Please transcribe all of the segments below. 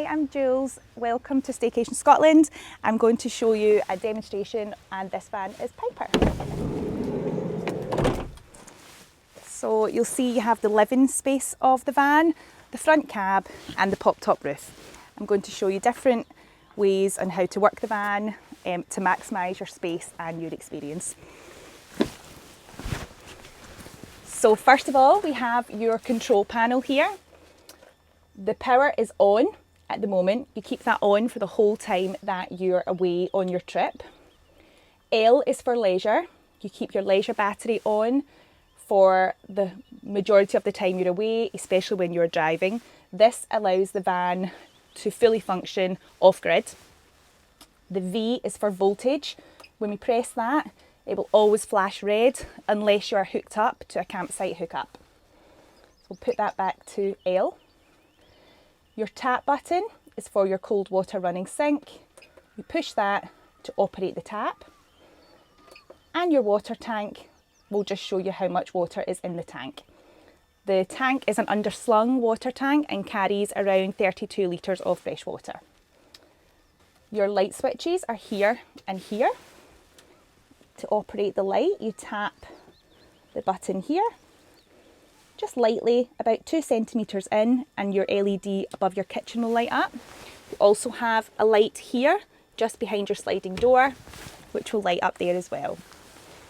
I'm Jules. Welcome to Staycation Scotland. I'm going to show you a demonstration, and this van is Piper. So you'll see you have the living space of the van, the front cab and the pop-top roof. I'm going to show you different ways on how to work the van to maximise your space and your experience. So first of all, we have your control panel here. The power is on at the moment. You keep that on for the whole time that you're away on your trip. L is for leisure. You keep your leisure battery on for the majority of the time you're away, especially when you're driving. This allows the van to fully function off-grid. The V is for voltage. When we press that, it will always flash red unless you are hooked up to a campsite hookup. So we'll put that back to L. Your tap button is for your cold water running sink. You push that to operate the tap. And your water tank will just show you how much water is in the tank. The tank is an underslung water tank and carries around 32 litres of fresh water. Your light switches are here and here. To operate the light, you tap the button here, just lightly, about 2 centimetres in, and your LED above your kitchen will light up. You also have a light here, just behind your sliding door, which will light up there as well.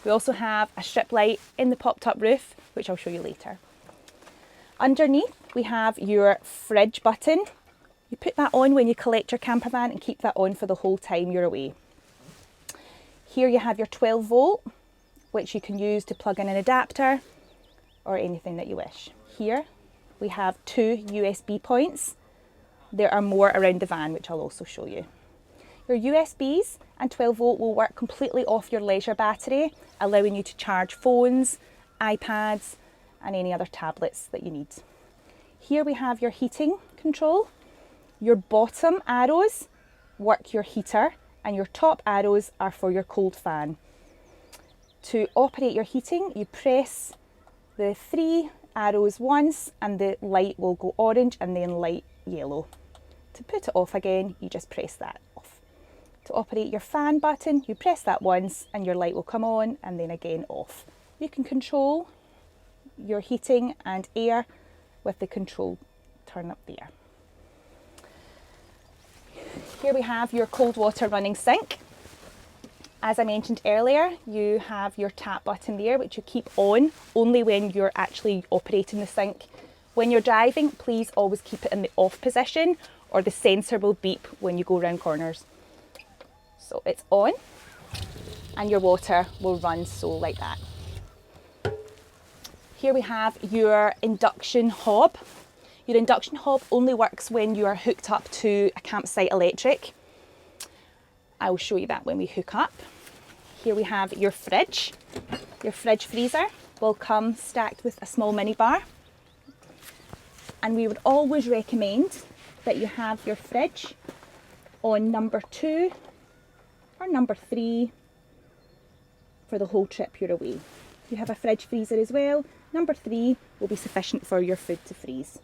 We also have a strip light in the pop-top roof, which I'll show you later. Underneath, we have your fridge button. You put that on when you collect your camper van and keep that on for the whole time you're away. Here you have your 12 volt, which you can use to plug in an adapter or anything that you wish. Here we have 2 USB points. There are more around the van, which I'll also show you. Your USBs and 12 volt will work completely off your leisure battery, allowing you to charge phones, iPads and any other tablets that you need. Here we have your heating control. Your bottom arrows work your heater and your top arrows are for your cold fan. To operate your heating, you press the 3 arrows once and the light will go orange and then light yellow. To put it off again, you just press that off. To operate your fan button, you press that once and your light will come on and then again off. You can control your heating and air with the control turn up there. Here we have your cold water running sink. As I mentioned earlier, you have your tap button there, which you keep on only when you're actually operating the sink. When you're driving, please always keep it in the off position or the sensor will beep when you go around corners. So it's on and your water will run like that. Here we have your induction hob. Your induction hob only works when you are hooked up to a campsite electric. I will show you that when we hook up. Here we have your fridge. Your fridge freezer will come stacked with a small mini bar. And we would always recommend that you have your fridge on number 2 or number 3 for the whole trip you're away. You have a fridge freezer as well. Number 3 will be sufficient for your food to freeze.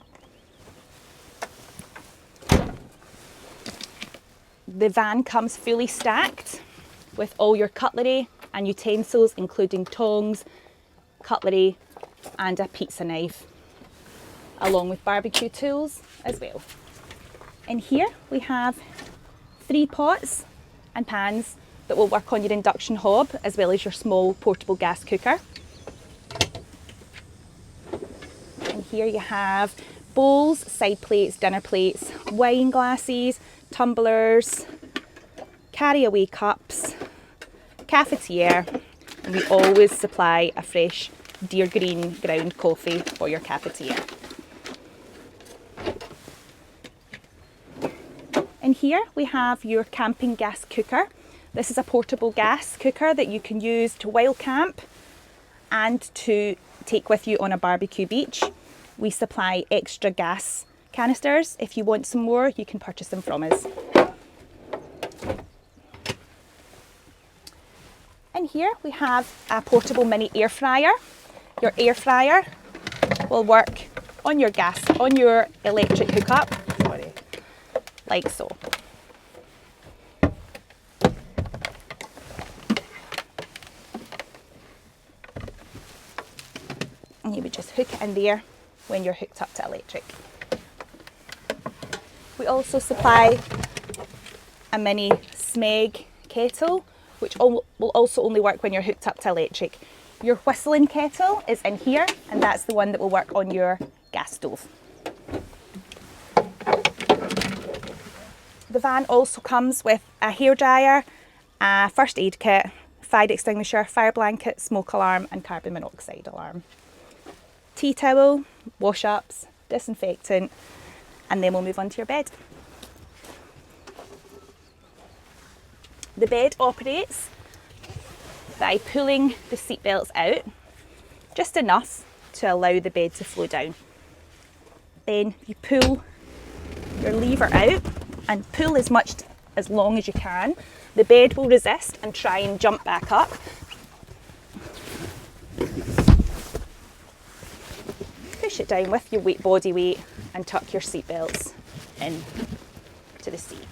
The van comes fully stacked with all your cutlery and utensils, including tongs, cutlery and a pizza knife, along with barbecue tools as well. In here we have 3 pots and pans that will work on your induction hob, as well as your small portable gas cooker. And here you have bowls, side plates, dinner plates, wine glasses, tumblers, carry-away cups, cafetiere, and we always supply a fresh Deer Green ground coffee for your cafetiere. In here we have your camping gas cooker. This is a portable gas cooker that you can use to wild camp and to take with you on a barbecue beach. We supply extra gas canisters. If you want some more, you can purchase them from us. In here we have a portable mini air fryer. Your air fryer will work on your gas, on your electric hookup, like so. And you would just hook it in there when you're hooked up to electric. We also supply a mini Smeg kettle, which will also only work when you're hooked up to electric. Your whistling kettle is in here, and that's the one that will work on your gas stove. The van also comes with a hairdryer, a first aid kit, fire extinguisher, fire blanket, smoke alarm and carbon monoxide alarm. Tea towel, wash-ups, disinfectant, and then we'll move on to your bed. The bed operates by pulling the seat belts out, just enough to allow the bed to flow down. Then you pull your lever out and pull as long as you can. The bed will resist and try and jump back up. Push it down with your body weight and tuck your seat belts in to the seat.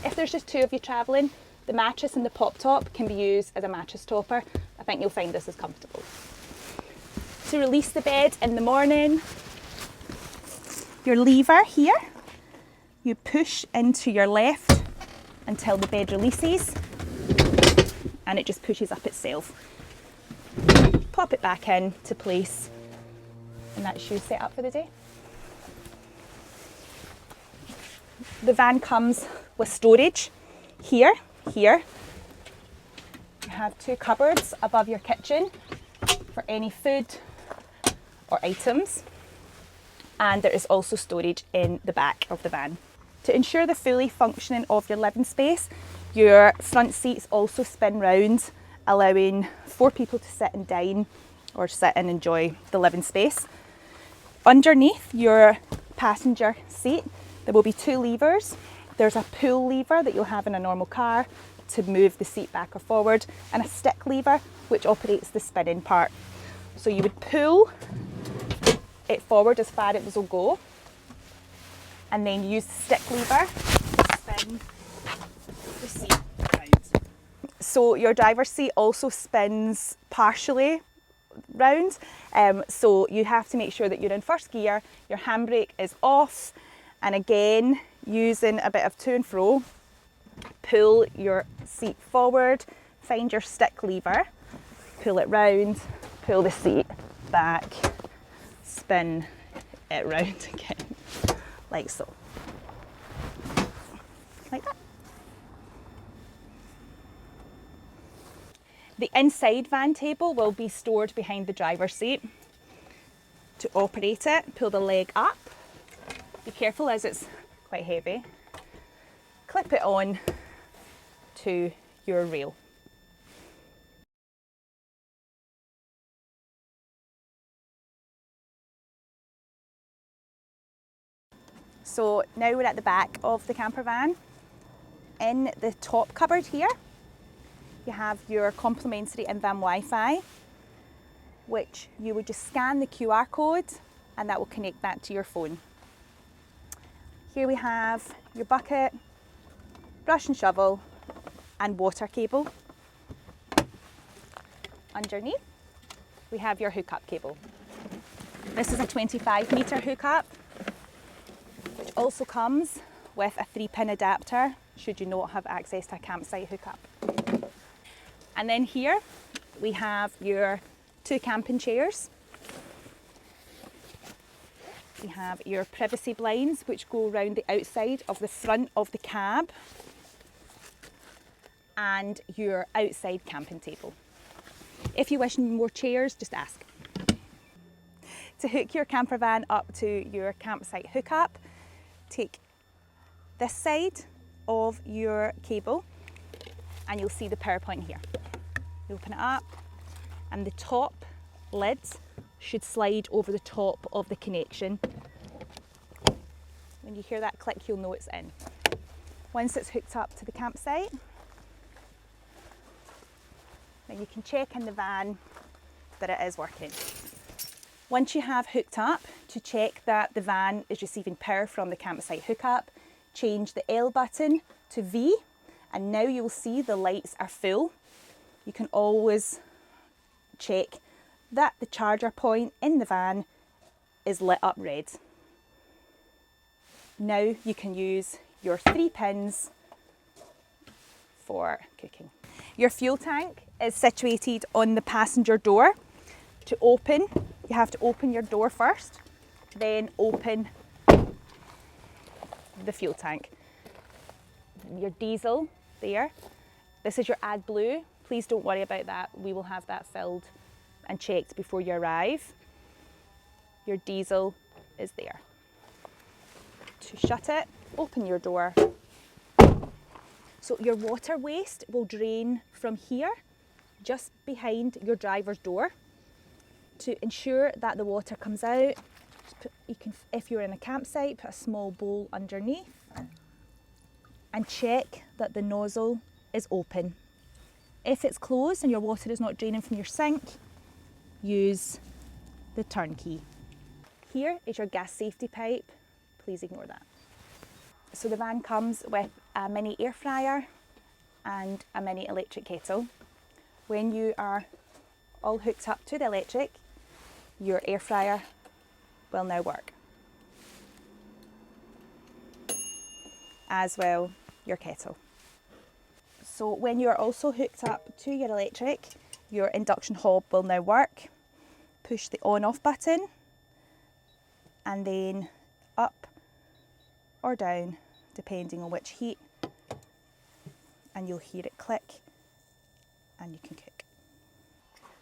If there's just two of you travelling, the mattress and the pop top can be used as a mattress topper. I think you'll find this is comfortable. To release the bed in the morning, your lever here, you push into your left until the bed releases and it just pushes up itself. Pop it back in to place and that's you set up for the day. The van comes with storage here. You have two cupboards above your kitchen for any food or items, and there is also storage in the back of the van. To ensure the fully functioning of your living space, your front seats also spin round, allowing 4 people to sit and dine or sit and enjoy the living space. Underneath your passenger seat there will be 2 levers. There's a pull lever that you'll have in a normal car to move the seat back or forward, and a stick lever which operates the spinning part. So you would pull it forward as far as it will go and then use the stick lever to spin the seat round. So your driver's seat also spins partially round, so you have to make sure that you're in first gear, your handbrake is off, and again using a bit of to and fro, pull your seat forward, find your stick lever, pull it round, pull the seat back, spin it round again, like so. Like that. The inside van table will be stored behind the driver's seat. To operate it, pull the leg up. Be careful as it's quite heavy. Clip it on to your rail. So now we're at the back of the camper van. In the top cupboard here, you have your complimentary in-van Wi-Fi, which you would just scan the QR code and that will connect that to your phone. Here we have your bucket, brush and shovel, and water cable. Underneath, we have your hookup cable. This is a 25-metre hookup, which also comes with a 3-pin adapter, should you not have access to a campsite hookup. And then here, we have your 2 camping chairs. We have your privacy blinds which go around the outside of the front of the cab, and your outside camping table. If you wish more chairs, just ask. To hook your camper van up to your campsite hookup, take this side of your cable and you'll see the power point here. You open it up and the top lids should slide over the top of the connection. When you hear that click, you'll know it's in. Once it's hooked up to the campsite, then you can check in the van that it is working. Once you have hooked up, to check that the van is receiving power from the campsite hookup, change the L button to V, and now you'll see the lights are full. You can always check that the charger point in the van is lit up red. Now you can use your 3 pins for cooking. Your fuel tank is situated on the passenger door. To open, you have to open your door first, then open the fuel tank. Your diesel there. This is your AdBlue. Please don't worry about that. We will have that filled and checked before you arrive. Your diesel is there. To shut it, open your door. So your water waste will drain from here, just behind your driver's door. To ensure that the water comes out, if you're in a campsite, put a small bowl underneath and check that the nozzle is open. If it's closed and your water is not draining from your sink, use the turnkey. Here is your gas safety pipe. Please ignore that. So the van comes with a mini air fryer and a mini electric kettle. When you are all hooked up to the electric, your air fryer will now work. As well, your kettle. So when you are also hooked up to your electric, your induction hob will now work. Push the on off button and then up or down depending on which heat, and you'll hear it click and you can cook.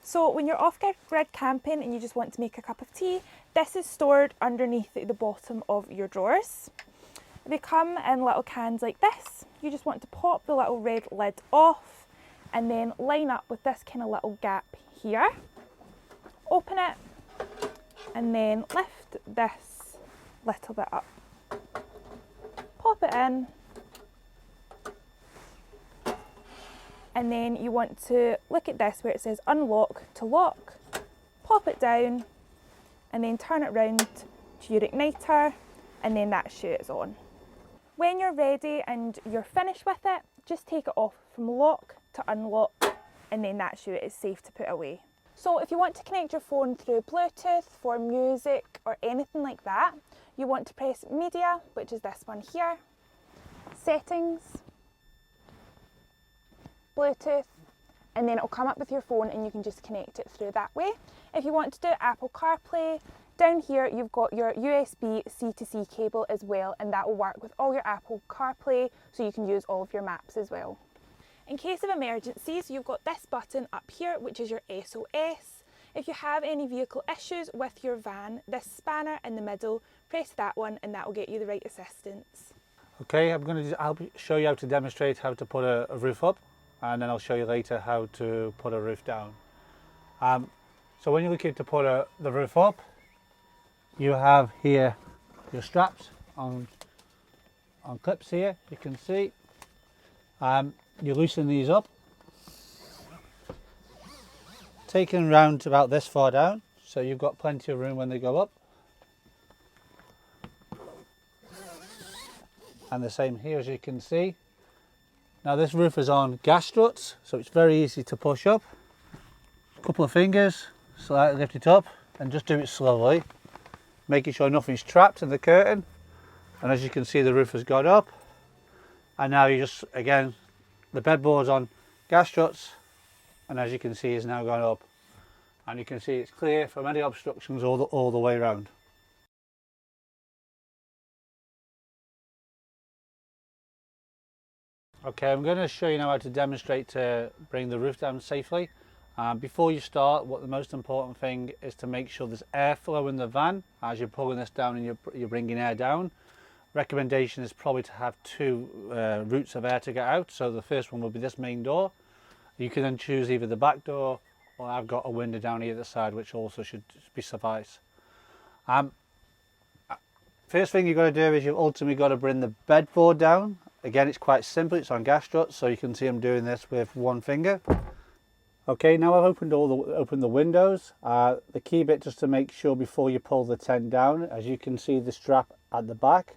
So when you're off-grid camping and you just want to make a cup of tea, this is stored underneath the bottom of your drawers. They come in little cans like this. You just want to pop the little red lid off and then line up with this kind of little gap here. Open it and then lift this little bit up. Pop it in, and then you want to look at this where it says unlock to lock, pop it down and then turn it round to your igniter, and then that shoots on. When you're ready and you're finished with it, just take it off from lock to unlock, and then that shoe is safe to put away. So if you want to connect your phone through Bluetooth for music or anything like that, you want to press media, which is this one here, settings, Bluetooth, and then it'll come up with your phone and you can just connect it through that way. If you want to do Apple CarPlay, down here you've got your USB C to C cable as well, and that will work with all your Apple CarPlay, so you can use all of your maps as well. In case of emergencies, you've got this button up here, which is your SOS. If you have any vehicle issues with your van, this spanner in the middle, press that one and that will get you the right assistance. Okay, I'll show you how to demonstrate how to put a roof up, and then I'll show you later how to put a roof down. So when you're looking to put the roof up, you have here your straps on clips here, you can see. You loosen these up, taking round to about this far down, so you've got plenty of room when they go up. And the same here, as you can see. Now this roof is on gas struts, so it's very easy to push up. A couple of fingers, slightly lift it up, and just do it slowly, making sure nothing's trapped in the curtain. And as you can see, the roof has got up, and now you just, again, the bedboard's on gas struts, and as you can see, it's now gone up, and you can see it's clear from any obstructions all the way around. Okay, I'm going to show you now how to demonstrate to bring the roof down safely. Before you start, the most important thing is to make sure there's airflow in the van as you're pulling this down and you're bringing air down. Recommendation is probably to have two routes of air to get out. So the first one will be this main door. You can then choose either the back door, or I've got a window down either side, which also should suffice. First thing you've got to do is you've ultimately got to bring the bedboard down. Again, it's quite simple, it's on gas struts, so you can see I'm doing this with one finger. Okay, now I've opened the windows. The key bit, just to make sure before you pull the tent down, as you can see the strap at the back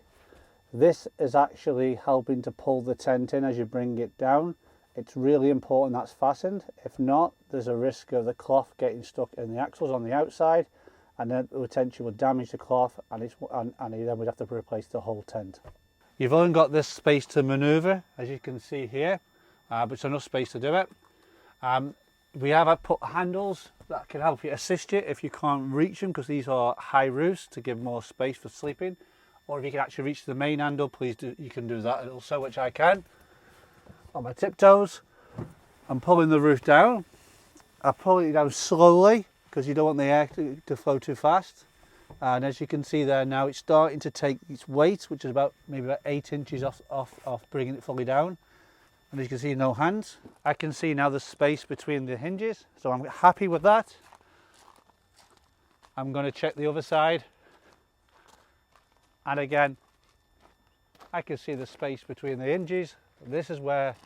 This is actually helping to pull the tent in as you bring it down. It's really important that's fastened. If not, there's a risk of the cloth getting stuck in the axles on the outside, and then the tension would damage the cloth, and then we'd have to replace the whole tent. You've only got this space to manoeuvre, as you can see here, but it's enough space to do it. We have put handles that can help you assist you if you can't reach them, because these are high roofs to give more space for sleeping. Or if you can actually reach the main handle, please do, you can do that also, which I can. On my tiptoes, I'm pulling the roof down. I'm pulling it down slowly because you don't want the air to flow too fast. And as you can see there now, it's starting to take its weight, which is maybe about 8 inches off bringing it fully down. And as you can see, no hands. I can see now the space between the hinges, so I'm happy with that. I'm going to check the other side. And again, I can see the space between the hinges. This is where,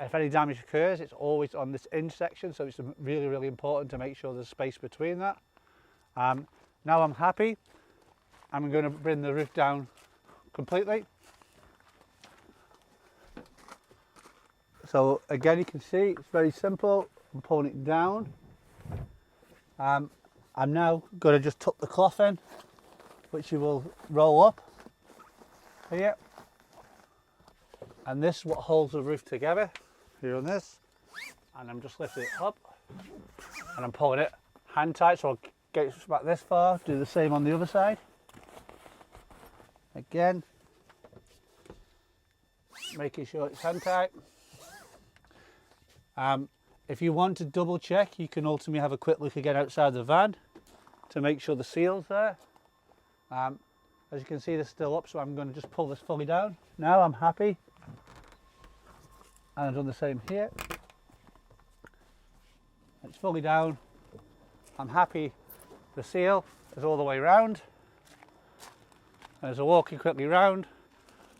if any damage occurs, it's always on this hinge section, so it's really, really important to make sure there's space between that. Now I'm happy. I'm going to bring the roof down completely. So again, you can see it's very simple. I'm pulling it down. I'm now going to just tuck the cloth in, which you will roll up here, and this is what holds the roof together here on this, and I'm just lifting it up and I'm pulling it hand tight, so I'll get it back this far. Do the same on the other side. Again, making sure it's hand tight. If you want to double check, you can ultimately have a quick look again outside the van to make sure the seal's there. As you can see, they're still up, so I'm going to just pull this fully down. Now I'm happy. And I've done the same here. It's fully down. I'm happy. The seal is all the way round. And as I'm walking quickly round,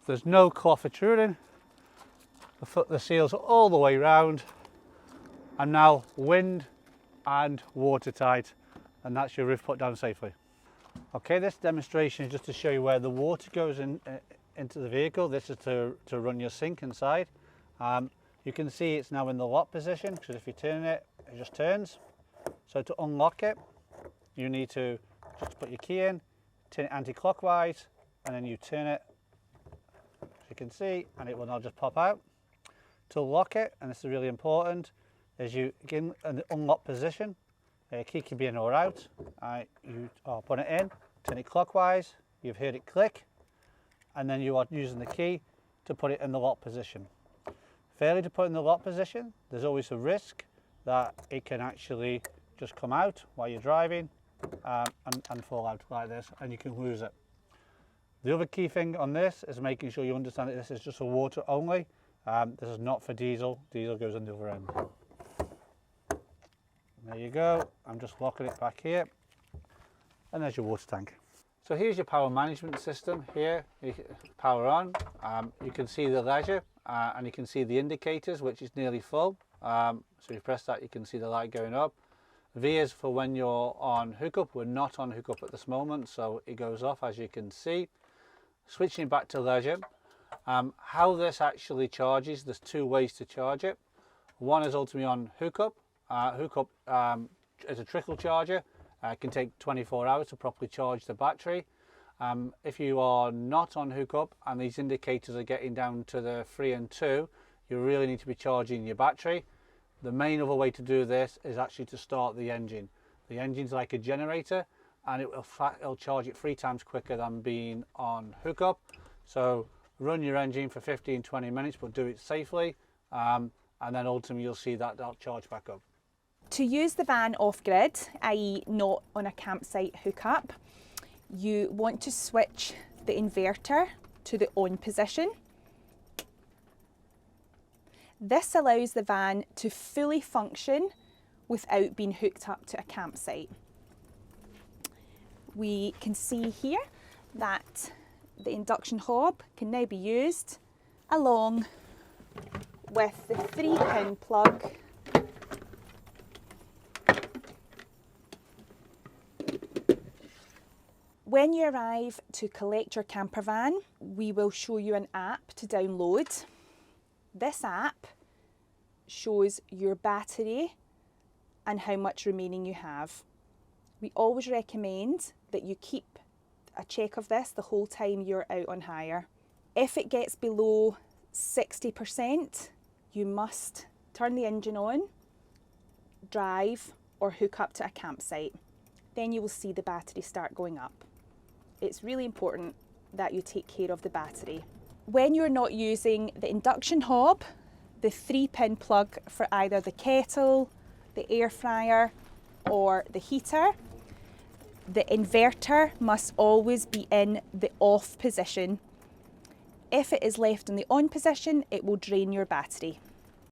there's no cloth protruding. The seals are all the way round. And now wind and watertight. And that's your roof put down safely. Okay, this demonstration is just to show you where the water goes into the vehicle. This is to run your sink inside. You can see it's now in the lock position, because if you turn it, it just turns. So to unlock it, you need to just put your key in, turn it anti-clockwise, and then you turn it, as you can see, and it will now just pop out. To lock it, and this is really important, is you get in the unlock position. Key can be in or out. You put it in, turn it clockwise, you've heard it click, and then you are using the key to put it in the lock position. Failure to put in the lock position, there's always a risk that it can actually just come out while you're driving and fall out like this, and you can lose it. The other key thing on this is making sure you understand that this is just for water only. This is not for diesel. Diesel goes on the other end. There you go. I'm just locking it back here, and there's your water tank. So here's your power management system here. Power on. You can see the leisure, and you can see the indicators, which is nearly full. So you press that, you can see the light going up. V is for when you're on hookup. We're not on hookup at this moment, so it goes off, as you can see. Switching back to leisure. How this actually charges, there's two ways to charge it. One is ultimately on hookup. Hookup is a trickle charger. It can take 24 hours to properly charge the battery. If you are not on hookup and these indicators are getting down to the 3 and 2, you really need to be charging your battery. The main other way to do this is actually to start the engine. The engine's like a generator, and it'll charge it 3 times quicker than being on hookup. So run your engine for 15-20 minutes, but do it safely, and then ultimately you'll see that that'll charge back up. To use the van off-grid, i.e. not on a campsite hookup, you want to switch the inverter to the on position. This allows the van to fully function without being hooked up to a campsite. We can see here that the induction hob can now be used along with the 3-pin plug When you arrive to collect your camper van, we will show you an app to download. This app shows your battery and how much remaining you have. We always recommend that you keep a check of this the whole time you're out on hire. If it gets below 60%, you must turn the engine on, drive, or hook up to a campsite. Then you will see the battery start going up. It's really important that you take care of the battery. When you're not using the induction hob, the 3-pin plug for either the kettle, the air fryer, or the heater, the inverter must always be in the off position. If it is left in the on position, it will drain your battery.